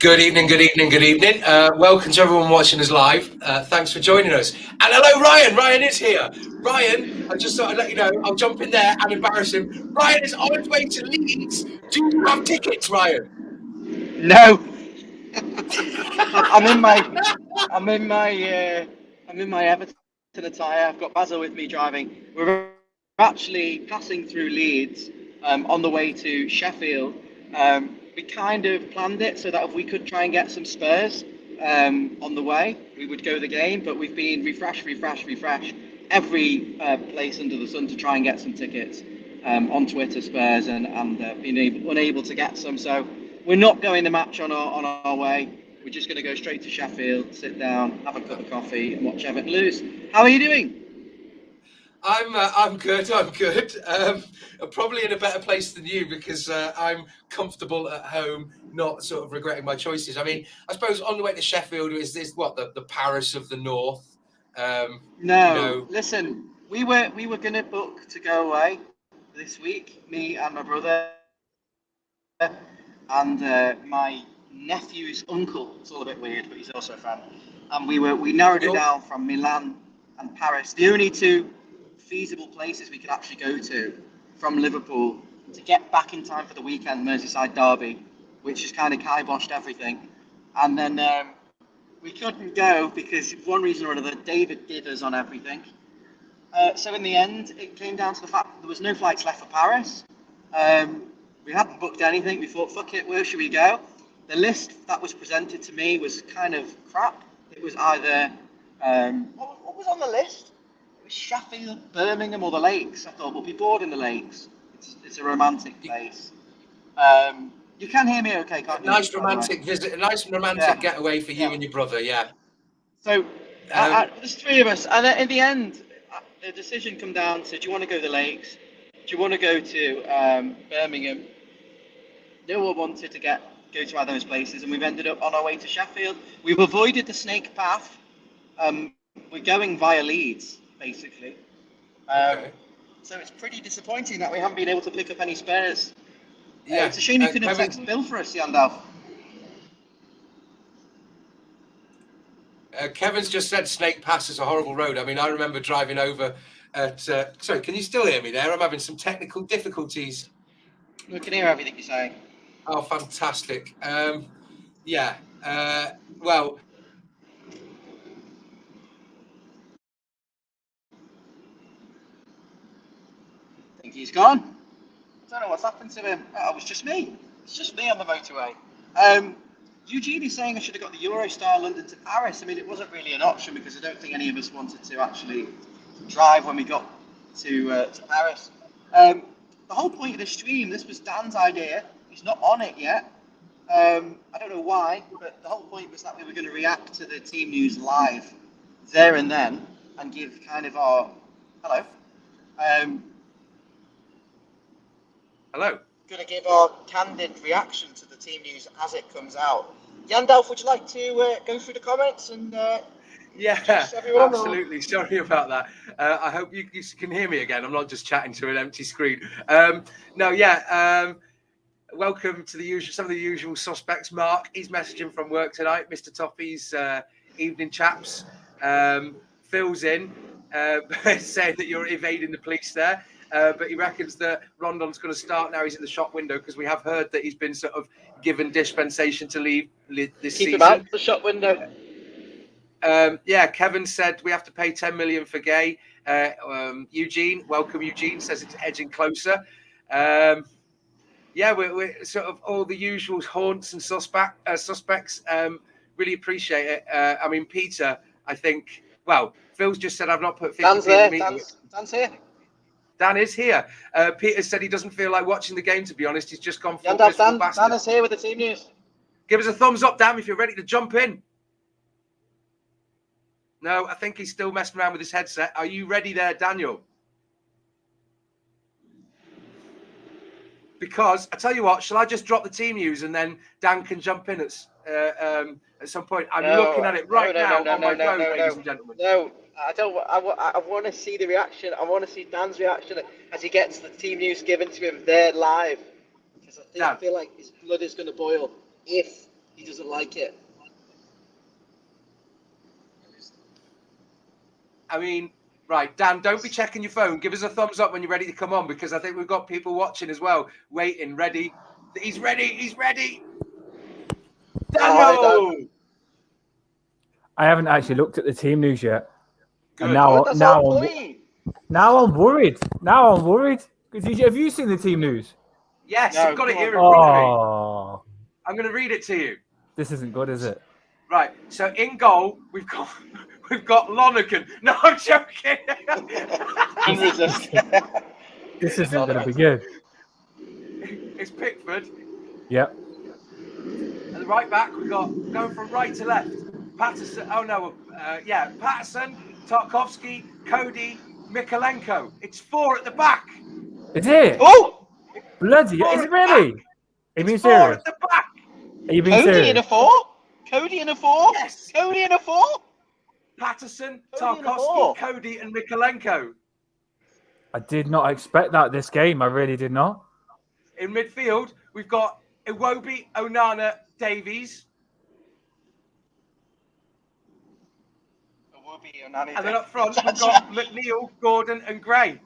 Good evening, good evening, good evening. Welcome to everyone watching us live. Thanks for joining us. And hello, Ryan. Ryan is here. Ryan, I just thought I'd let you know, I'll jump in there and embarrass him. Ryan is on his way to Leeds. Do you have tickets, Ryan? No, I'm in my, I'm in my, I'm in my Everton attire. I've got Basil with me driving. We're actually passing through Leeds on the way to Sheffield. We kind of planned it so that if we could try and get some Spurs on the way, we would go the game. But we've been refresh every place under the sun to try and get some tickets on Twitter, Spurs, and been unable to get some. So we're not going the match on our way. We're just going to go straight to Sheffield, sit down, have a cup of coffee, and watch Everton lose. How are you doing? I'm good. I'm good. I'm probably in a better place than you because I'm comfortable at home, not sort of regretting my choices. I mean, I suppose on the way to Sheffield is this what the Paris of the North. No, listen, we were going to book to go away this week, me and my brother, and my nephew's uncle. It's all a bit weird, but he's also a fan. And we narrowed it down from Milan and Paris, the only two feasible places we could actually go to from Liverpool to get back in time for the weekend Merseyside derby, which has kind of kiboshed everything. And then we couldn't go because for one reason or another, David did us on everything. So in the end, it came down to the fact that there was no flights left for Paris. We hadn't booked anything. We thought, fuck it, where should we go? The list that was presented to me was kind of crap. It was either, what was on the list? It was Sheffield, Birmingham, or the Lakes. I thought, we'll be bored in the Lakes. It's a romantic place. You can hear me okay, can't you? Nice romantic visit, a nice romantic getaway for you and your brother, yeah. So there's three of us, and in the end, the decision come down to: do you want to go to the Lakes? Do you want to go to Birmingham? No one wanted to go to either of those places, and we've ended up on our way to Sheffield. We've avoided the snake path. We're going via Leeds, basically. Okay. So it's pretty disappointing that we haven't been able to pick up any spares. Yeah, it's a shame you couldn't text Bill for us, Yandalf. Kevin's just said Snake Pass is a horrible road. I mean, I remember driving over at... sorry, can you still hear me there? I'm having some technical difficulties. We can hear everything you're saying. Oh, fantastic. Yeah, well... I think he's gone. I don't know what's happened to him. Oh, it was just me. It's just me on the motorway. Eugene is saying I should have got the Eurostar London to Paris. I mean, it wasn't really an option because I don't think any of us wanted to actually drive when we got to Paris. The whole point of the stream, this was Dan's idea. He's not on it yet. I don't know why, but the whole point was that we were going to react to the team news live there and then and give kind of our... Hello? Hello. Going to give our candid reaction to the team news as it comes out. Yandalf, would you like to go through the comments and yeah, absolutely. Or... Sorry about that. I hope you can hear me again. I'm not just chatting to an empty screen. Welcome to some of the usual suspects. Mark, he's messaging from work tonight. Mr. Toffee's evening chaps. Phil's in, saying that you're evading the police there. But he reckons that Rondon's going to start now. He's at the shop window because we have heard that he's been sort of given dispensation to leave this season. Keep him out the shop window. Kevin said we have to pay 10 million for Gay. Eugene, welcome. Eugene says it's edging closer. We're sort of all the usual haunts and suspects. Really appreciate it. I mean, Peter, I think. Well, Phil's just said I've not put 50. Dan's there. Dan's here. Dan is here. Peter said he doesn't feel like watching the game, to be honest. He's just gone full Dan is here with the team news. Give us a thumbs up, Dan, if you're ready to jump in. No, I think he's still messing around with his headset. Are you ready there, Daniel? Because, I tell you what, shall I just drop the team news and then Dan can jump in at some point? I'm looking at it right now on my phone, ladies and gentlemen. No. I don't. I want to see the reaction. I want to see Dan's reaction as he gets the team news given to him there live. Because I feel like his blood is going to boil if He doesn't like it. I mean, right, Dan, don't be checking your phone. Give us a thumbs up when you're ready to come on, because I think we've got people watching as well, waiting, ready. He's ready. He's ready. Daniel! I haven't actually looked at the team news yet. Good. And That's our point. now I'm worried. Now I'm worried. Have you seen the team news? Yes, No, I've got it come here on. in front of me. Oh, I'm going to read it to you. this isn't good, is it? Right. So in goal, we've got Lonergan. No, I'm joking. This isn't going to be good. It's Pickford. Yep. At the right back, we've got going from right to left. Patterson. Oh no. Patterson, Tarkovsky, Cody, Mikalenko. It's 4 at the back. Is it? Oh! Bloody! Four Is at it the really? back. Are you being It's 4 serious? at the back. Are you being Cody serious? in a 4? Cody in a 4? Yes. Cody in a 4? Patterson, Cody in a Tarkovsky, 4. Cody, and Mikalenko. I did not expect that this game. I really did not. In midfield, we've got Iwobi, Onana, Davies. And then up front, we've got McNeil, Gordon, and Gray.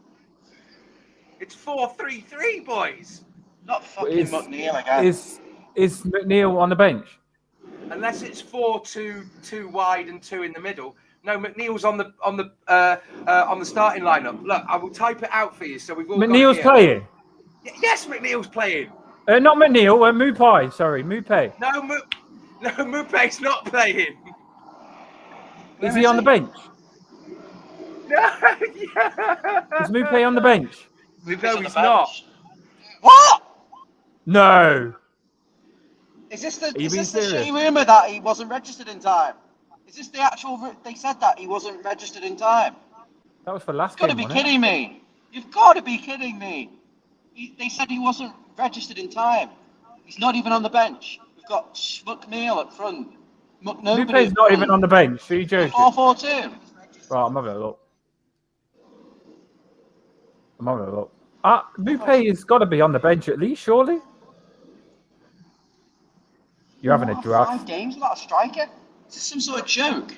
It's 4-3-3, boys. Not fucking McNeil again. Is McNeil on the bench? Unless it's 4-2 wide and 2 in the middle. No, McNeil's on the starting lineup. Look, I will type it out for you, so we've all McNeil's got it here. playing. Yes, McNeil's playing. Not McNeil. Mupai. Sorry, Mupai. No, Mupai's not playing. Is he on the bench? No, yeah. Is Mupai on the bench? No, he's not. What? No. Is this the being serious? shitty rumour that he wasn't registered in time? Is this the actual? They said that he wasn't registered in time. That was for last You've got to game, be wasn't it? kidding me. You've got to be kidding me. They said he wasn't registered in time. He's not even on the bench. We've got McNeil up front. Mupai's not even on the bench. Are you joking? 4-4-2. Right, I'm having a look. Mupai has got to be on the bench at least, surely. You're having a draft. 5 games without a striker? Is this some sort of joke?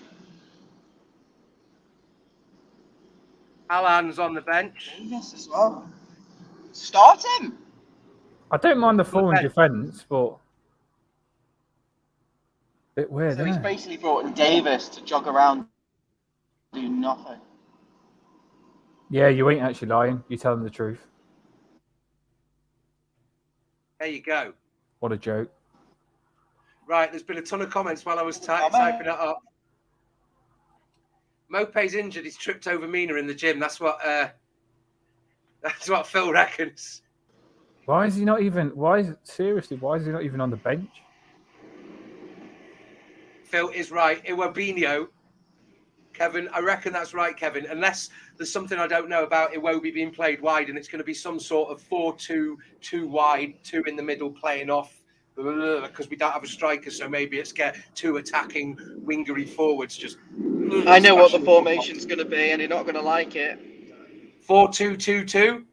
Alan's on the bench. Davis as well. Start him. I don't mind the foreign Okay. defence, but a bit weird, So he's isn't it? basically brought in Davis to jog around, do nothing. Yeah, you ain't actually lying. You're telling the truth. There you go. What a joke. Right, there's been a ton of comments while I was typing it up. Mopey's injured. He's tripped over Mina in the gym. That's what Phil reckons. Why is he not even? Why is he not even on the bench? Phil is right. Iwobinho. Kevin, I reckon that's right, Kevin. Unless there's something I don't know about Iwobi being played wide, and it's going to be some sort of 4-2, 2 wide, 2 in the middle, playing off because we don't have a striker. So maybe it's get 2 attacking wingery forwards. Just I know what the formation's going to be, and you're not going to like it. 4-2-2-2.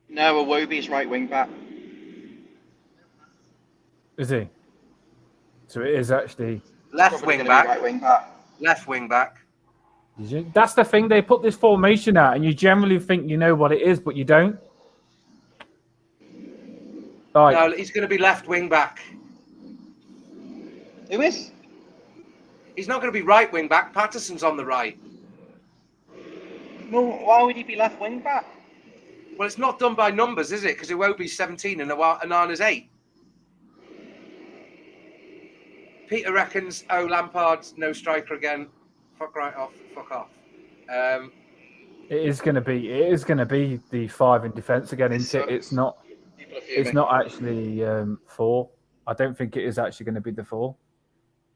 No, Iwobi's right wing back. Is he? So it is actually Left Probably wing gonna be back. Right wing back. Left wing back. That's the thing. They put this formation out, and you generally think you know what it is, but you don't. Right. No, he's going to be left wing back. Who is? He's not going to be right wing back. Patterson's on the right. Well, why would he be left wing back? Well, it's not done by numbers, is it? Because Iwobi's 17 and Anana's 8. Peter reckons, Lampard's no striker again. Fuck off. It is going to be the 5 in defence again, isn't it? It's not. It's not actually 4. I don't think it is actually going to be the 4.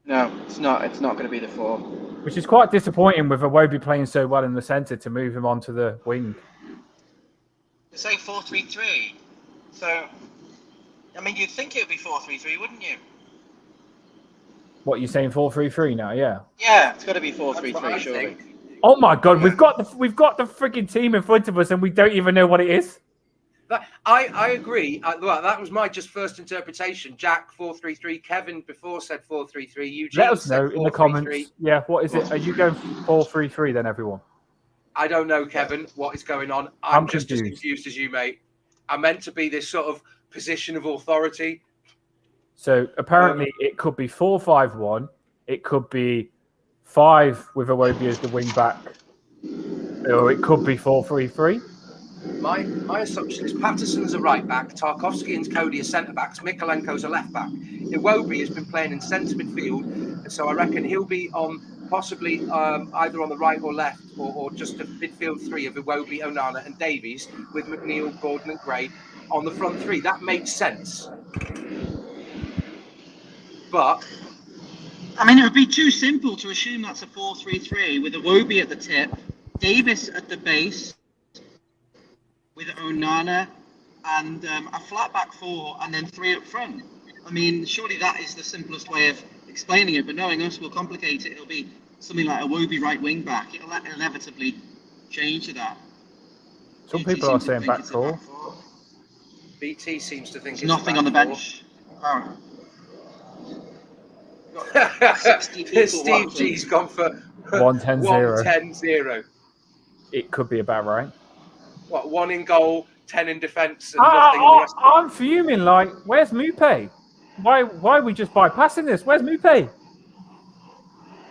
No, it's not. It's not going to be the 4. Which is quite disappointing with Iwobi playing so well in the centre to move him onto the wing. You're saying 4-3-3. So, I mean, you'd think it would be 4-3-3, wouldn't you? What, you're saying 4-3-3 now? Yeah. Yeah, it's got to be That's what 4-3-3, I surely. think. Oh my God, we've got the freaking team in front of us and we don't even know what it is. I agree. Well, that was my just first interpretation. Jack 4-3-3. Kevin before said 4-3-3. Eugene Let us know said in the 4-3-3. comments. Yeah, what is it? Are you going 4-3-3 then, everyone? I don't know, Kevin, what is going on. I'm just confused. as confused as you, mate. I'm meant to be this sort of position of authority. So apparently it could be 4-5-1. It could be 5 with Iwobi as the wing back, or it could be 4-3-3. My assumption is Patterson's a right back, Tarkovsky and Cody are centre backs, Mikolenko's a left back. Iwobi has been playing in centre midfield, and so I reckon he'll be on possibly either on the right or left, or just a midfield three of Iwobi, Onana, and Davies, with McNeil, Gordon, and Gray on the front three. That makes sense. But I mean, it would be too simple to assume that's a 4-3-3 with Iwobi at the tip, Davis at the base, with Onana, and a flat back 4, and then 3 up front. I mean, surely that is the simplest way of explaining it, but knowing us will complicate it. It'll be something like a Iwobi right wing back. It'll inevitably change to that. Some people are saying back 4. BT seems to think there's nothing on the bench. Steve G's gone for 1-10-0. It could be about right. What, 1 in goal, 10 in defence, and nothing in the rest? I'm fuming. Like, where's Mupe? Why are we just bypassing this? Where's Mupe?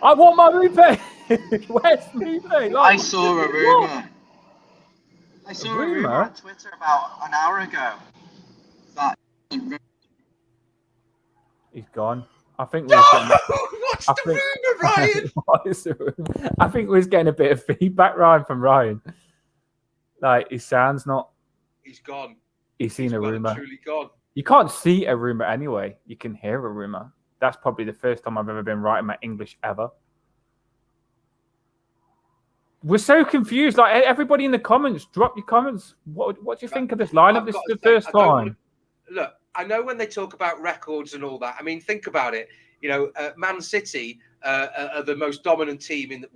I want my Mupe. Where's Mupe? Like, I saw a rumour. I saw a rumour on Twitter about an hour ago. That he's gone. I think we're what's the rumour, Ryan? What is the rumour? I think we're getting a bit of feedback, Ryan, from Ryan. Like, his sound's not. He's gone. He's seen a rumour. Truly gone. You can't see a rumour anyway. You can hear a rumour. That's probably the first time I've ever been right in my English ever. We're so confused. Like, everybody in the comments, drop your comments. What do you think of this lineup? This is the first time. Look, I know when they talk about records and all that. I mean, think about it. You know, Man City are the most dominant team in the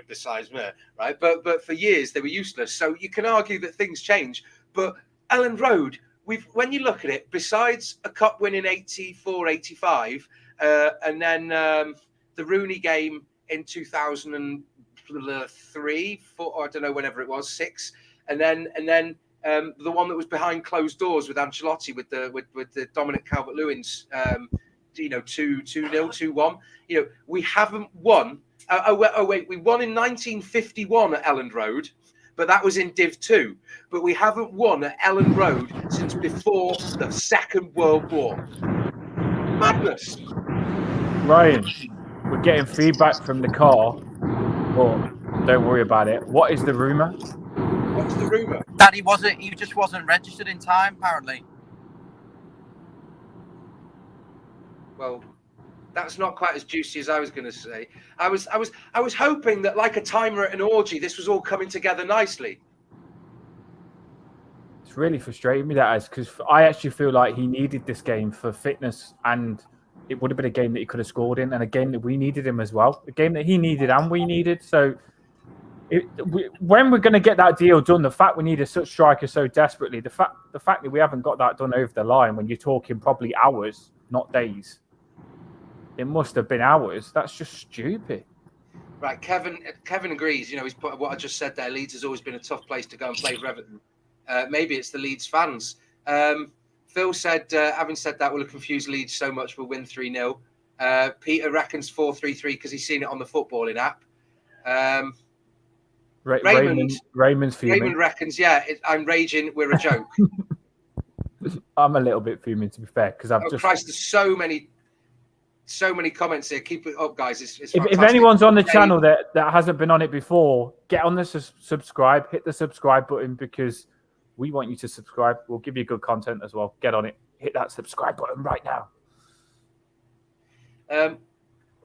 besides me, right? But for years they were useless. So you can argue that things change. But Elland Road, when you look at it, besides a cup win in 84, 85, and then the Rooney game in 2003, 4, I don't know, whenever it was, 6, and then the one that was behind closed doors with Ancelotti with the Dominic Calvert-Lewin's 2-0, 2-1. You know, we haven't won. We won in 1951 at Elland Road, but that was in Div 2. But we haven't won at Elland Road since before the Second World War. Madness. Ryan, we're getting feedback from the car, but don't worry about it. What is the rumour? What's the rumour? That he just wasn't registered in time, apparently. Well, that's not quite as juicy as I was going to say. I was hoping that, like a timer at an orgy, this was all coming together nicely. It's really frustrating me, that is, because I actually feel like he needed this game for fitness, and it would have been a game that he could have scored in, and a game that we needed him as well. A game that he needed and we needed. So when we're going to get that deal done, the fact we needed such strikers so desperately, the fact that we haven't got that done over the line when you're talking probably hours, not days. It must have been hours. That's just stupid. Right, Kevin agrees. You know, he's put what I just said there. Leeds has always been a tough place to go and play for Everton. Maybe it's the Leeds fans. Phil said, having said that, we'll have confused Leeds so much we'll win 3-0. Peter reckons 4-3-3 because he's seen it on the footballing app. Raymond's fuming. Raymond reckons, I'm raging. We're a joke. I'm a little bit fuming, to be fair, because Christ, there's so many comments here. Keep it up, guys. It's if anyone's on the channel that hasn't been on it before, get on the subscribe, hit the subscribe button, because we want you to subscribe. We'll give you good content as well. Get on it. Hit that subscribe button right now.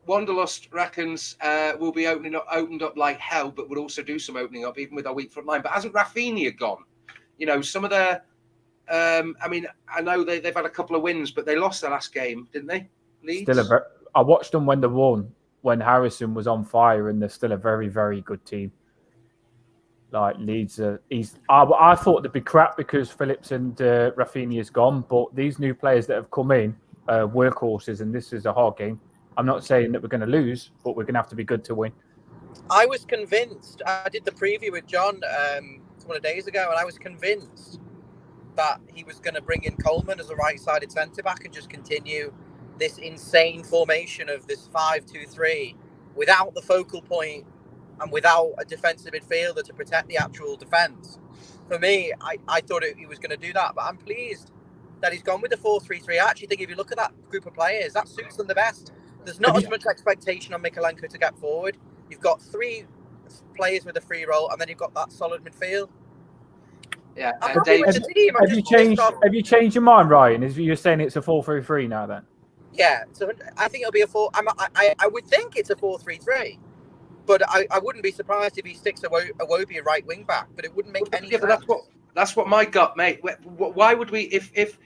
Wanderlust reckons we'll be opened up like hell, but we'll also do some opening up, even with our weak front line. But hasn't Rafinha gone? You know, some of their... I mean, I know they've had a couple of wins, but they lost their last game, didn't they? Leeds? I watched them when they won, when Harrison was on fire, and they're still a very, very good team. like Leeds, I thought they'd be crap because Phillips and Rafinha's gone, but these new players that have come in are workhorses, and this is a hard game. I'm not saying that we're going to lose, but we're going to have to be good to win. I was convinced. I did the preview with John a couple of days ago, and I was convinced that he was going to bring in Coleman as a right-sided centre-back and just continue this insane formation of this 5-2-3 without the focal point and without a defensive midfielder to protect the actual defence. For me, I thought he was going to do that, but I'm pleased that he's gone with the 4-3-3. I actually think if you look at that group of players, that suits them the best. There's not as much expectation on Mikalenko to get forward. You've got 3 players with a free role, and then you've got that solid midfield. Yeah, Dave, have you changed your mind, Ryan? You're saying it's a 4-3-3 now then? Yeah, so I think it'll be a 4. I would think it's a 4-3-3, but I wouldn't be surprised if he sticks Iwobi right wing back. But it wouldn't make any sense. But that's what my gut, mate. Why would we, if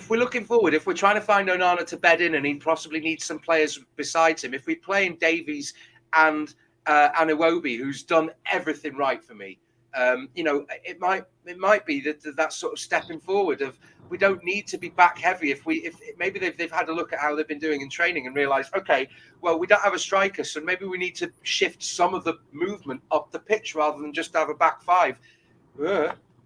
we're looking forward, if we're trying to find Onana to bed in, and he possibly needs some players besides him, if we play in Davies and Iwobi, who's done everything right for me. It might be that sort of stepping forward of we don't need to be back heavy if maybe they've had a look at how they've been doing in training and realised, okay, well, we don't have a striker, so maybe we need to shift some of the movement up the pitch rather than just have a back 5.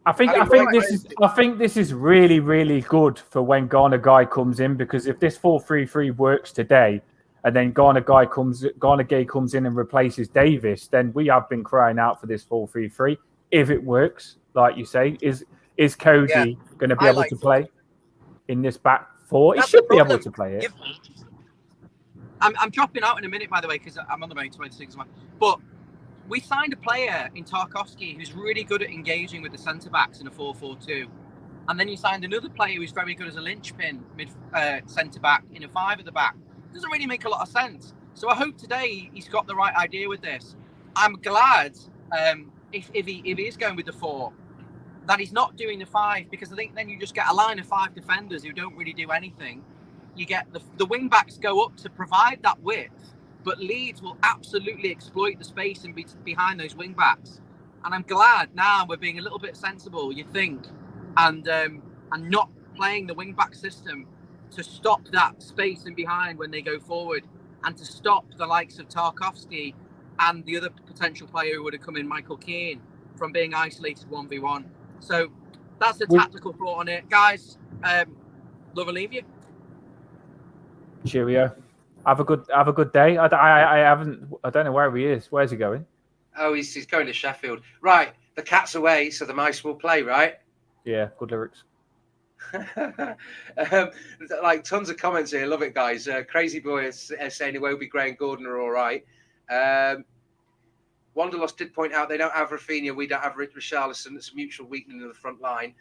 I think this is really, really good for when Ghana Guy comes in, because if this 4-3-3 works today, and then Ghana Gay comes in and replaces Davis, then we have been crying out for this 4-3-3. If it works, like you say, is Cody going to be able to play in this back 4? He should be able to play it. I'm dropping out in a minute, by the way, because I'm on the motorway to Sigma. But we signed a player in Tarkovsky who's really good at engaging with the centre-backs in a 4-4-2. And then you signed another player who's very good as a linchpin centre-back in a 5 at the back. Doesn't really make a lot of sense. So I hope today he's got the right idea with this. I'm glad if he is going with the 4, that he's not doing the 5, because I think then you just get a line of 5 defenders who don't really do anything. You get the wing backs go up to provide that width, but Leeds will absolutely exploit the space and be behind those wing backs. And I'm glad now we're being a little bit sensible, you think, and not playing the wing back system to stop that space in behind when they go forward, and to stop the likes of Tarkovsky and the other potential player who would have come in, Michael Keane, from being isolated 1v1. So that's the tactical thought on it. Guys, love and leave you. Cheerio. Have a good day. I don't know where he is. Where's he going? Oh, he's going to Sheffield. Right. The cat's away, so the mice will play, right? Yeah, good lyrics. Like tons of comments here. Love it, guys. Crazy Boy is saying Iwobi, Gray and Gordon are all right. Wanderlust did point out they don't have Rafinha, we don't have Richarlison. It's a mutual weakening of the front line.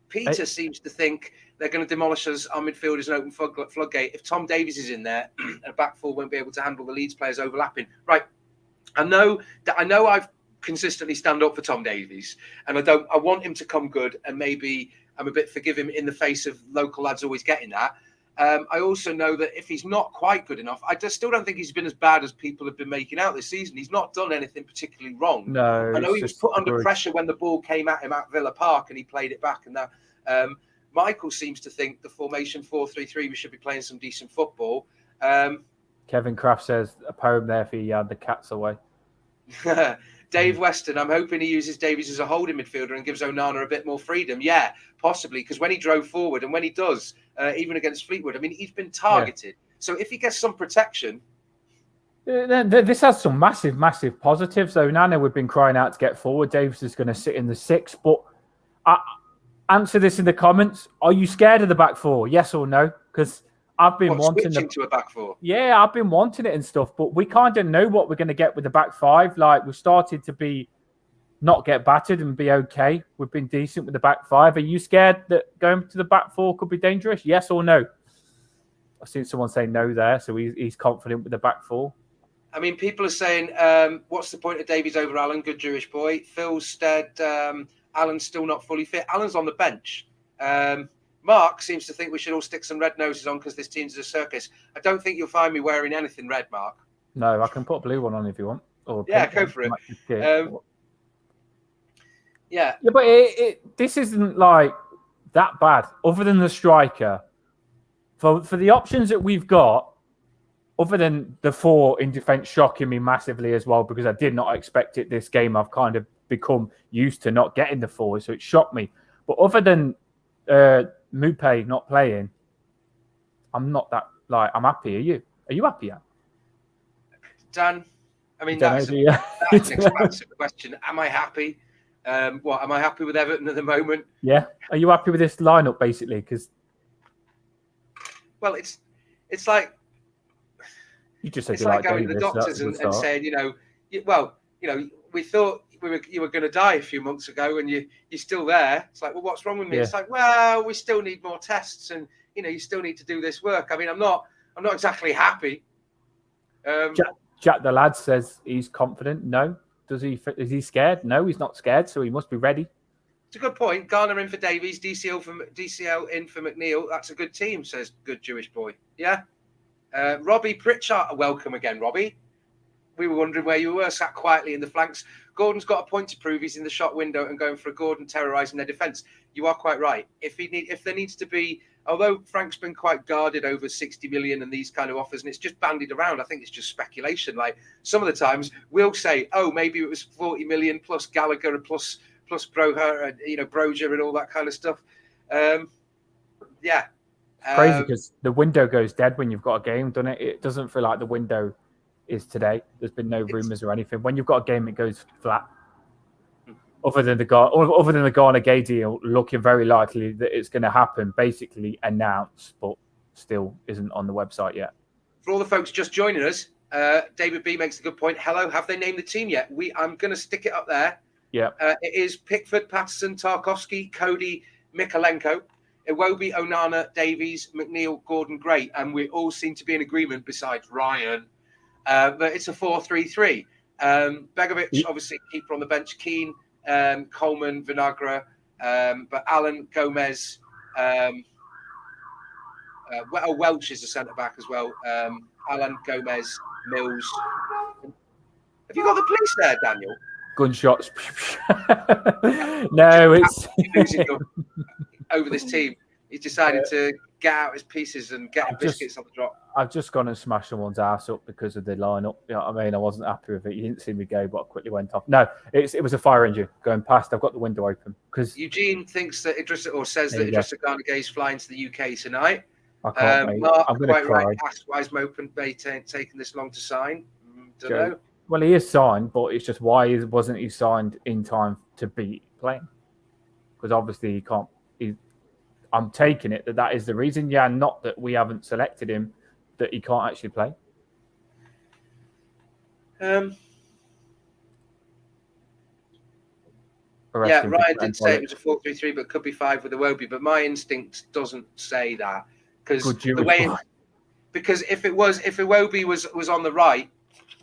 Peter seems to think they're going to demolish us. Our midfield is an open floodgate. If Tom Davies is in there, a back 4 won't be able to handle the Leeds players overlapping. Right. I know I've consistently stand up for Tom Davies, and I want him to come good, and maybe I'm a bit forgive him in the face of local lads always getting that. I also know that if he's not quite good enough, I still don't think he's been as bad as people have been making out this season. He's not done anything particularly wrong. No, I know he was put under pressure when the ball came at him at Villa Park and he played it back. And that Michael seems to think the formation 4-3-3, we should be playing some decent football. Kevin Kraft says a poem there for you, the cat's away. Dave Weston, I'm hoping he uses Davies as a holding midfielder and gives Onana a bit more freedom. Yeah, possibly, because when he drove forward and when he does, even against Fleetwood, I mean, he's been targeted. Yeah. So if he gets some protection... This has some massive, massive positives. Onana, we've been crying out to get forward. Davies is going to sit in the 6. But answer this in the comments. Are you scared of the back 4? Yes or no? Because I've been wanting to a back 4. Yeah, I've been wanting it and stuff, but we kind of know what we're going to get with the back 5. Like, we've started to not get battered and be okay. We've been decent with the back 5. Are you scared that going to the back 4 could be dangerous? Yes or no? I've seen someone say no there, so he's confident with the back 4. I mean, people are saying, what's the point of Davies over Allen? Good Jewish boy. Phil said Allen's still not fully fit. Allen's on the bench. Mark seems to think we should all stick some red noses on because this team's a circus. I don't think you'll find me wearing anything red, Mark. No, I can put a blue one on if you want. Or yeah, go for it. Yeah, but this isn't like that bad. Other than the striker, for the options that we've got, other than the 4 in defence shocking me massively as well, because I did not expect it this game. I've kind of become used to not getting the 4, so it shocked me. But other than Mupe not playing, I'm not that I'm happy. Are you? Are you happy? Dan. I mean, Don't that's know, do you? that's an expansive question. Am I happy? What am I happy with Everton at the moment? Yeah. Are you happy with this lineup basically? Because well, it's like you just said it's you like like going to the Davis, so that's doctors a good and start. saying, we thought you were going to die a few months ago, and you're still there. It's like, well, what's wrong with me? Yeah. It's like, well, we still need more tests, and you still need to do this work. I mean, I'm not exactly happy. Jack the lad says he's confident. No. Is he scared? No, he's not scared, so he must be ready. It's a good point. Garner in for Davies, DCL in for McNeil. That's a good team, says good Jewish boy. Yeah. Robbie Pritchard, welcome again, Robbie. We were wondering where you were, sat quietly in the flanks. Gordon's got a point to prove. He's in the shot window and going for a Gordon terrorising their defence. You are quite right. If there needs to be, although Frank's been quite guarded over 60 million and these kind of offers, and it's just bandied around. I think it's just speculation. Like some of the times we'll say, oh, maybe it was 40 million plus Gallagher and plus Broher, Broger and all that kind of stuff. Yeah. It's crazy because the window goes dead when you've got a game, doesn't it? It doesn't feel like the window is today. There's been no rumours or anything. When you've got a game, it goes flat. Other than the Ghana Gay deal looking very likely that it's going to happen, basically announced, but still isn't on the website yet. For all the folks just joining us, David B makes a good point. Hello, have they named the team yet? I'm going to stick it up there. Yeah. It is Pickford, Patterson, Tarkovsky, Cody, Mikalenko, Iwobi, Onana, Davies, McNeil, Gordon, Gray, and we all seem to be in agreement besides Ryan. But it's a 4-3-3. Begovic, obviously, keeper on the bench. Keane, Coleman, Vinagre, but Alan, Gomez, Welch is a centre-back as well. Alan, Gomez, Mills. Have you got the police there, Daniel? Gunshots. No, it's... over this team. He's decided to get out his pieces and get biscuits on the drop. I've just gone and smashed someone's ass up because of the lineup. You know what I mean? I wasn't happy with it. You didn't see me go, but I quickly went off. No, it was a fire engine going past. I've got the window open because Eugene thinks that Idrissa Gana Gay's flying to the UK tonight. I can't. Mate. Mark, I'm going to cry. Right, asked why is Mopen taking this long to sign? Don't know. Well, he is signed, but it's just why wasn't he signed in time to be playing? Because obviously he can't. I'm taking it that is the reason. Yeah, not that we haven't selected him, that he can't actually play. Yeah, Ryan did say it was a 4-3-3, but could be 5 with Iwobi. But my instinct doesn't say that because because if Iwobi was on the right,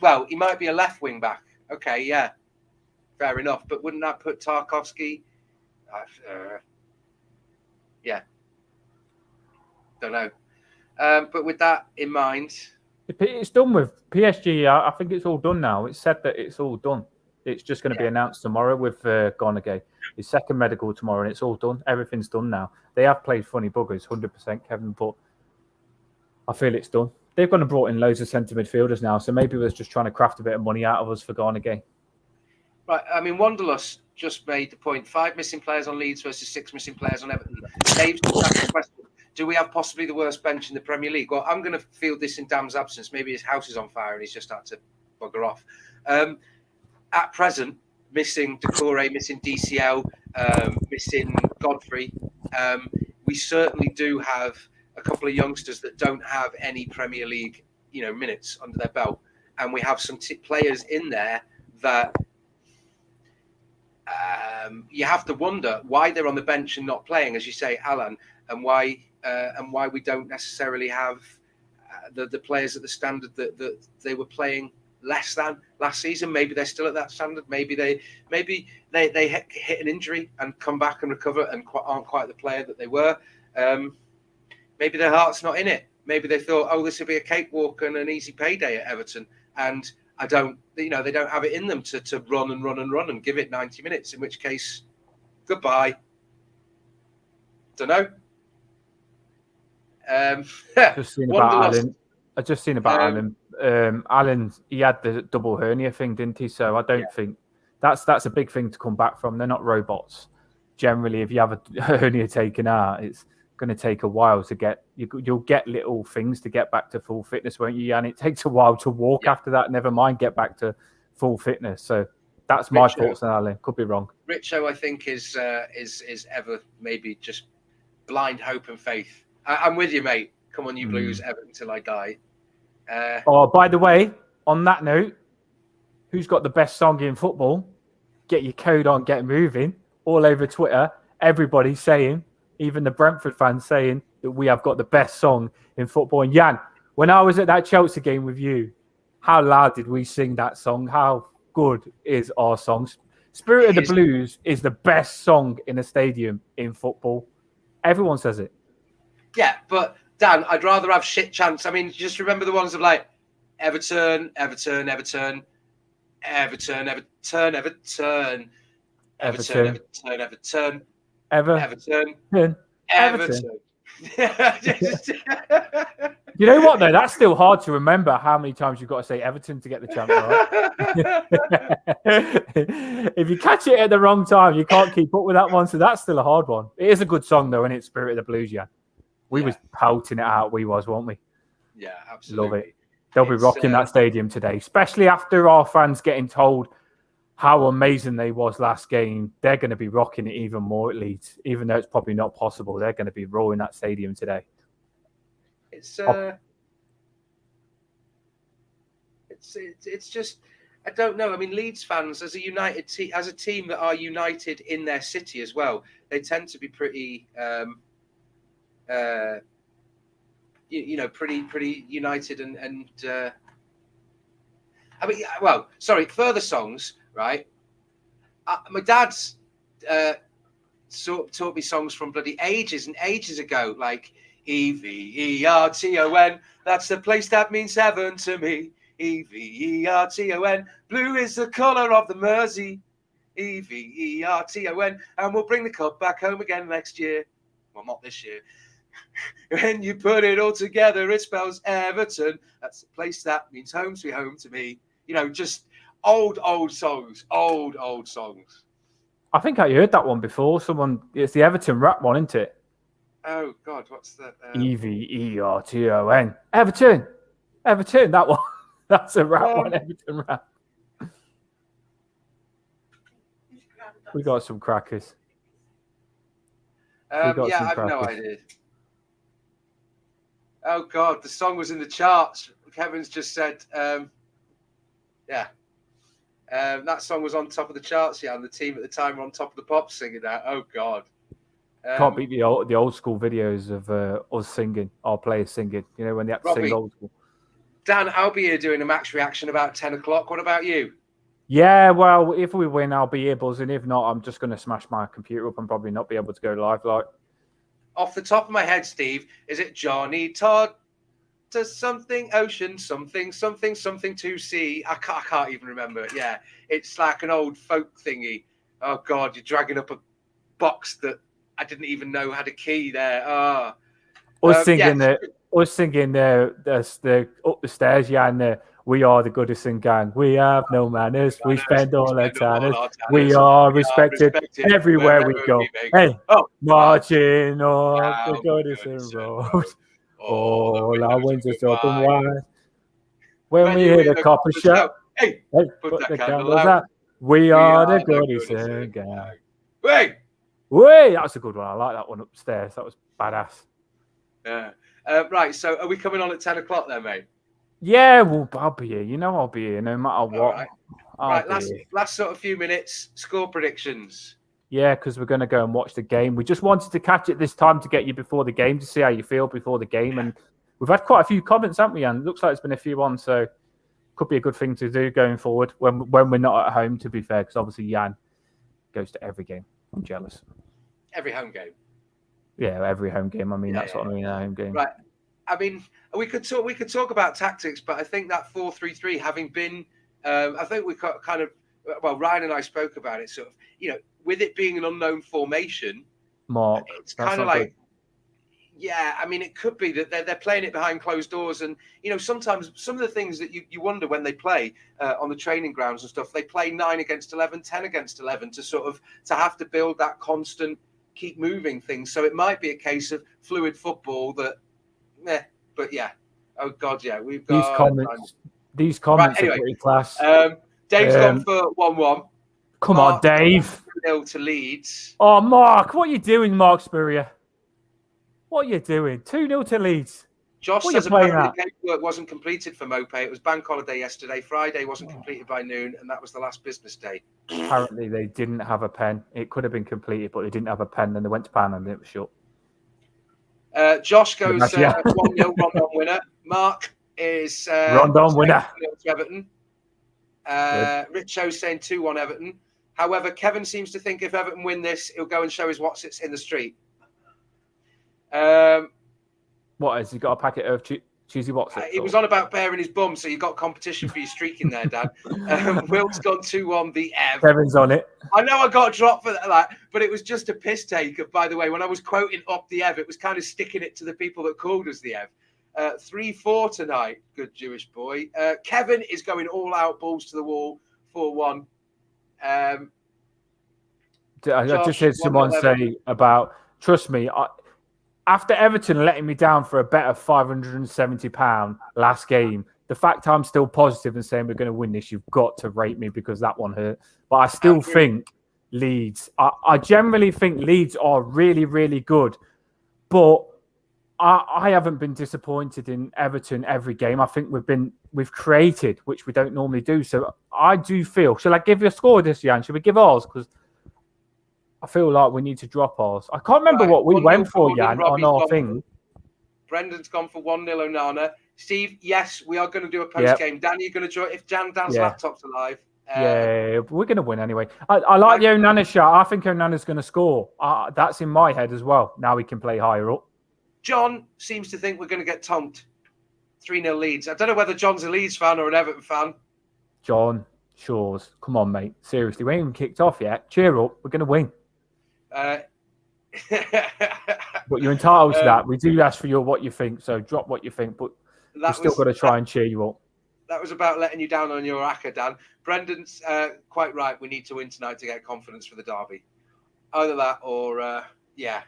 well, he might be a left wing back. Okay, yeah, fair enough. But wouldn't that put Tarkovsky? Yeah, don't know. But with that in mind, it's done with PSG. I think it's all done now. It's said that it's all done. It's just going to be announced tomorrow with Gonagay. His second medical tomorrow, and it's all done. Everything's done now. They have played funny buggers, 100%, Kevin, but I feel it's done. They've gone and brought in loads of centre midfielders now, so maybe we're just trying to craft a bit of money out of us for Gonagay. Right, I mean, Wanderlust just made the point. 5 missing players on Leeds versus 6 missing players on Everton. Dave's just asked the question, do we have possibly the worst bench in the Premier League? Well, I'm going to field this in Dam's absence. Maybe his house is on fire and he's just had to bugger off. At present, missing Decore, missing DCL, missing Godfrey. We certainly do have a couple of youngsters that don't have any Premier League, minutes under their belt. And we have some players in there that... you have to wonder why they're on the bench and not playing, as you say, Alan, and why we don't necessarily have the players at the standard that they were playing less than last season. Maybe they're still at that standard. Maybe they hit an injury and come back and recover and aren't quite the player that they were. Maybe their heart's not in it. Maybe they thought, oh, this will be a cakewalk and an easy payday at Everton, and they don't have it in them to run and give it 90 minutes, in which case Goodbye. Don't know. Just seen about Alan. I just seen about Alan. Alan, he had the double hernia thing, didn't he? So I don't think that's a big thing to come back from. They're not robots. Generally, if you have a hernia taken out, it's going to take a while to get. You'll get little things to get back to full fitness, won't you? And it takes a while to walk after that. Never mind get back to full fitness. So that's my thoughts on Alan. Could be wrong. Richo, I think, is ever maybe just blind hope and faith. I'm with you, mate. Come on, you Blues, Everton till I die. By the way, on that note, who's got the best song in football? Get your code on, get moving. All over Twitter, everybody saying, even the Brentford fans saying that we have got the best song in football. And Jan, when I was at that Chelsea game with you, how loud did we sing that song? How good is our song? Spirit of the Blues is the best song in a stadium in football. Everyone says it. Yeah, but Dan, I'd rather have shit chants. I mean, just remember the ones of like Everton, Everton, Everton, Everton, Everton, Everton, Everton, Everton, Everton, Everton, Everton. You know what though? That's still hard to remember how many times you've got to say Everton to get the chant right. If you catch it at the wrong time, you can't keep up with that one. So that's still a hard one. It is a good song though, and it's Spirit of the Blues. Yeah, we was pouting it out. We was, weren't we? Yeah, absolutely. Love it. They'll be rocking that stadium today, especially after our fans getting told how amazing they was last game. They're going to be rocking it even more at Leeds, even though it's probably not possible. They're going to be roaring that stadium today. It's just, I don't know. I mean, Leeds fans as a united team, as a team that are united in their city as well, they tend to be pretty, pretty united and I mean, well, sorry, further songs, right? My dad's taught me songs from bloody ages and ages ago, like Everton, that's the place that means heaven to me. Everton, blue is the colour of the Mersey. Everton, and we'll bring the cup back home again next year. Well, not this year. When you put it all together, it spells Everton. That's the place that means home sweet home to me. You know, just old songs, old songs. I think I heard that one before. It's the Everton rap one, isn't it? Oh God, what's that? Everton, Everton. That one. That's a rap one. Everton rap. We got some crackers. I have no idea. Oh God, the song was in the charts. Kevin's just said, that song was on top of the charts. Yeah, and the team at the time were on top of the pops singing that. Oh God. Can't beat the old school videos of us singing, our players singing. You know, when they had to sing old school. Dan, I'll be here doing a match reaction about 10 o'clock. What about you? Yeah, well, if we win, I'll be here buzzing. If not, I'm just going to smash my computer up and probably not be able to go live. Like, off the top of my head, Steve, is it Johnny Todd to something ocean, something to sea? I can't even remember it. Yeah, it's like an old folk thingy. Oh God, you're dragging up a box that I didn't even know had a key there. Us singing the up the stairs, yeah, and we are the Goodison gang. We have no manners. We spend all our tanners. We are respected everywhere we go. Hey, marching up the Goodison road. All our windows open wide. When we hear the copper shout, hey, put the candles out. We are the Goodison gang. Wait, that's a good one. I like that one upstairs. That was badass. Yeah. Right, so are we coming on at 10 o'clock then, mate? Yeah, well, I'll be here. You know I'll be here no matter what. Right, last sort of few minutes, score predictions. Yeah, because we're going to go and watch the game. We just wanted to catch it this time to get you before the game, to see how you feel before the game. And we've had quite a few comments, haven't we, Jan? It looks like there's been a few on, so could be a good thing to do going forward when we're not at home, to be fair, because obviously Jan goes to every game. I'm jealous. Every home game. Yeah, every home game. I mean, that's what I mean, a home game. Right. I mean, we could talk about tactics, but I think that 4-3-3 having been, I think we kind of well, Ryan and I spoke about it, sort of, with it being an unknown formation, Mark, it's kind of like, yeah, I mean, it could be that they're playing it behind closed doors. And, sometimes some of the things that you wonder when they play on the training grounds and stuff, they play 9 against 11, 10 against 11 to have to build that constant, keep moving thing. So it might be a case of fluid football that, but yeah. Oh, God, yeah. We've got these comments right, anyway, are pretty class. Dave's gone for 1-1. Come on, Dave. 2-0 to Leeds. Oh, Mark, what are you doing, Mark Spurrier? What are you doing? 2-0 to Leeds. Josh says apparently the paperwork wasn't completed for Mopay. It was bank holiday yesterday. Friday wasn't completed by noon, and that was the last business day. Apparently they didn't have a pen. It could have been completed, but they didn't have a pen. Then they went to pan and it was shut. Josh goes 1-0 Rondon winner. Mark is Rondon winner to Everton. Richo's saying 2-1 Everton. However, Kevin seems to think if Everton win this, he'll go and show his whatsits in the street. What has he got? A packet of cheesy whatsits? He was on about bearing his bum, so you got competition for your streaking there, Dan. Will's gone 2-1 the Ev. Kevin's on it. I know I got dropped for that, but it was just a piss take of, by the way, when I was quoting up the Ev, it was kind of sticking it to the people that called us the Ev. 3-4 tonight, good Jewish boy. Kevin is going all out, balls to the wall, 4-1. I just heard someone say about, trust me, after Everton letting me down for a bet of £570 last game, the fact I'm still positive and saying we're going to win this, you've got to rate me because that one hurt. But I still think Leeds, I generally think Leeds are really, really good. But I haven't been disappointed in Everton every game. I think we've created, which we don't normally do. So I do feel, shall I give you a score this, Jan? Should we give ours? Because I feel like we need to drop ours. I can't remember what we went for, Jan, on our thing. Brendan's gone for 1-0 Onana. Steve, yes, we are going to do a post-game. Dan, you're going to join if Dan's laptop's alive. Yeah, we're going to win anyway. I like the Onana shot. I think Onana's going to score. That's in my head as well. Now we can play higher up. John seems to think we're going to get tonked. 3-0 Leeds. I don't know whether John's a Leeds fan or an Everton fan. John Shores, come on, mate. Seriously, we ain't even kicked off yet. Cheer up. We're going to win. But you're entitled to that. We do ask for what you think, so drop what you think. But we've still got to try and cheer you up. That was about letting you down on your acca, Dan. Brendan's quite right. We need to win tonight to get confidence for the derby. Either that or, yeah.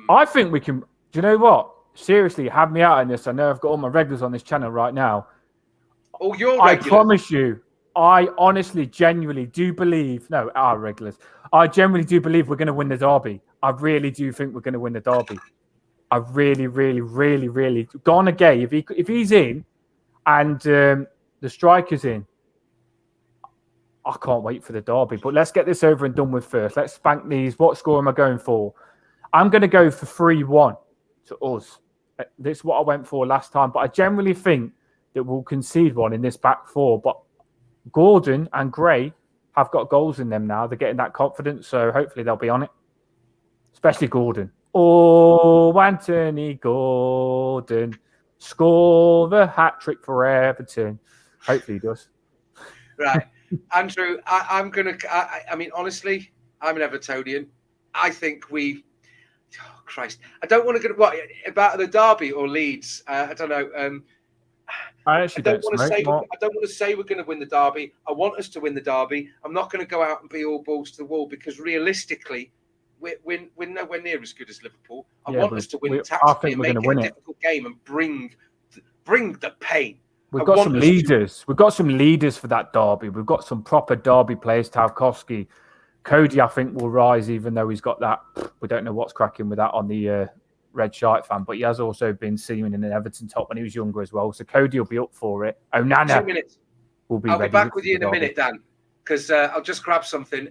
I think we can. Do you know what? Seriously, have me out in this. I know I've got all my regulars on this channel right now. Oh, you're regular. I promise you, I honestly, genuinely do believe. No, our regulars. I genuinely do believe we're going to win the derby. I really do think we're going to win the derby. I really, really, really, really. Garner Gay, if he's in, and the striker's in, I can't wait for the derby. But let's get this over and done with first. Let's spank these. What score am I going for? I'm going to go for 3-1 to us. This is what I went for last time. But I generally think that we'll concede one in this back four. But Gordon and Gray have got goals in them now. They're getting that confidence. So hopefully they'll be on it. Especially Gordon. Oh, Anthony Gordon. Score the hat-trick for Everton. Hopefully he does. Right. Andrew, I'm going to... I mean, honestly, I'm an Evertonian. I think we... Oh, Christ. I don't want to get... What, about the derby or Leeds? I don't know. I don't want to say we're going to win the derby. I want us to win the derby. I'm not going to go out and be all balls to the wall because realistically, we're nowhere near as good as Liverpool. I want us to win tactically and make it a difficult game and bring the pain. We've got some leaders. We've got some leaders for that derby. We've got some proper derby players. Tarkowski, Cody, I think will rise, even though he's got that. We don't know what's cracking with that on the red shirt fan, but he has also been seen in an Everton top when he was younger as well. So Cody will be up for it. Onana 2 minutes. Will be. I'll be back with you in a minute, Dan, because I'll just grab something.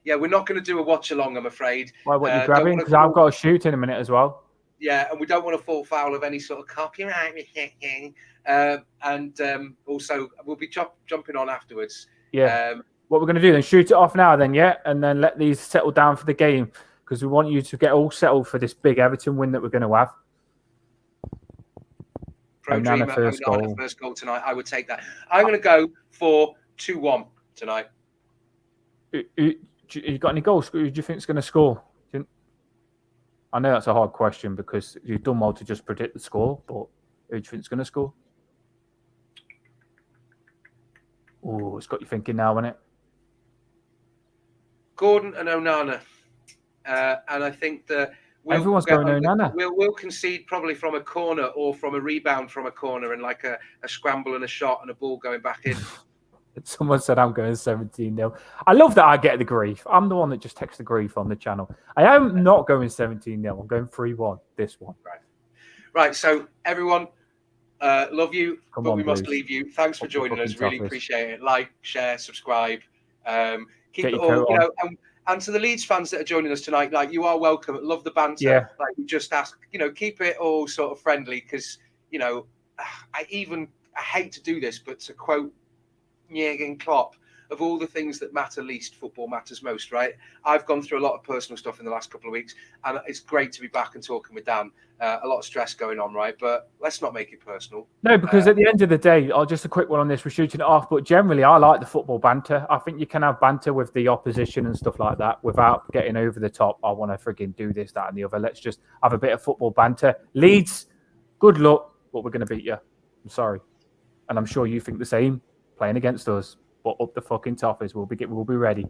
Yeah, we're not going to do a watch along, I'm afraid. Why? What are you grabbing? Because I've got a shoot in a minute as well. Yeah, and we don't want to fall foul of any sort of copyright. And also, we'll be jumping on afterwards. Yeah. What we're going to do then, shoot it off now then, yeah? And then let these settle down for the game because we want you to get all settled for this big Everton win that we're going to have. First goal tonight. I would take that. I'm going to go for 2-1 tonight. You got any goals? Who do you think is going to score? I know that's a hard question because you've done well to just predict the score, but who do you think is going to score? Oh, it's got you thinking now, hasn't it? Gordon and Onana. And I think that everyone's going Onana. We'll concede probably from a corner or from a rebound from a corner and like a scramble and a shot and a ball going back in. Someone said I'm going 17-0. I love that I get the grief. I'm the one that just texts the grief on the channel. I am not going 17-0. I'm going 3-1 this one. Right. So everyone, love you, but we must leave you. Thanks for joining us. Really appreciate it. Like, share, subscribe. Keep it all, you know. And to the Leeds fans that are joining us tonight, like, you are welcome. Love the banter. Yeah. Like, we just ask, you know, keep it all sort of friendly because, you know, I hate to do this, but to quote Jurgen Klopp, of all the things that matter least, football matters most, right? I've gone through a lot of personal stuff in the last couple of weeks, and it's great to be back and talking with Dan. A lot of stress going on, right? But let's not make it personal. No, because at the end of the day, just a quick one on this, we're shooting it off, but generally I like the football banter. I think you can have banter with the opposition and stuff like that without getting over the top. I want to frigging do this, that, and the other. Let's just have a bit of football banter. Leeds, good luck, but we're going to beat you. I'm sorry. And I'm sure you think the same, playing against us. But up the fucking toffees, we'll be ready.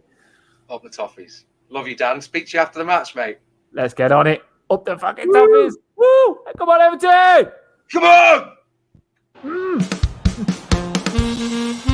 Up the toffees. Love you, Dan. Speak to you after the match, mate. Let's get on it. Up the fucking toffees. Woo! Come on, Everton! Come on! Mm.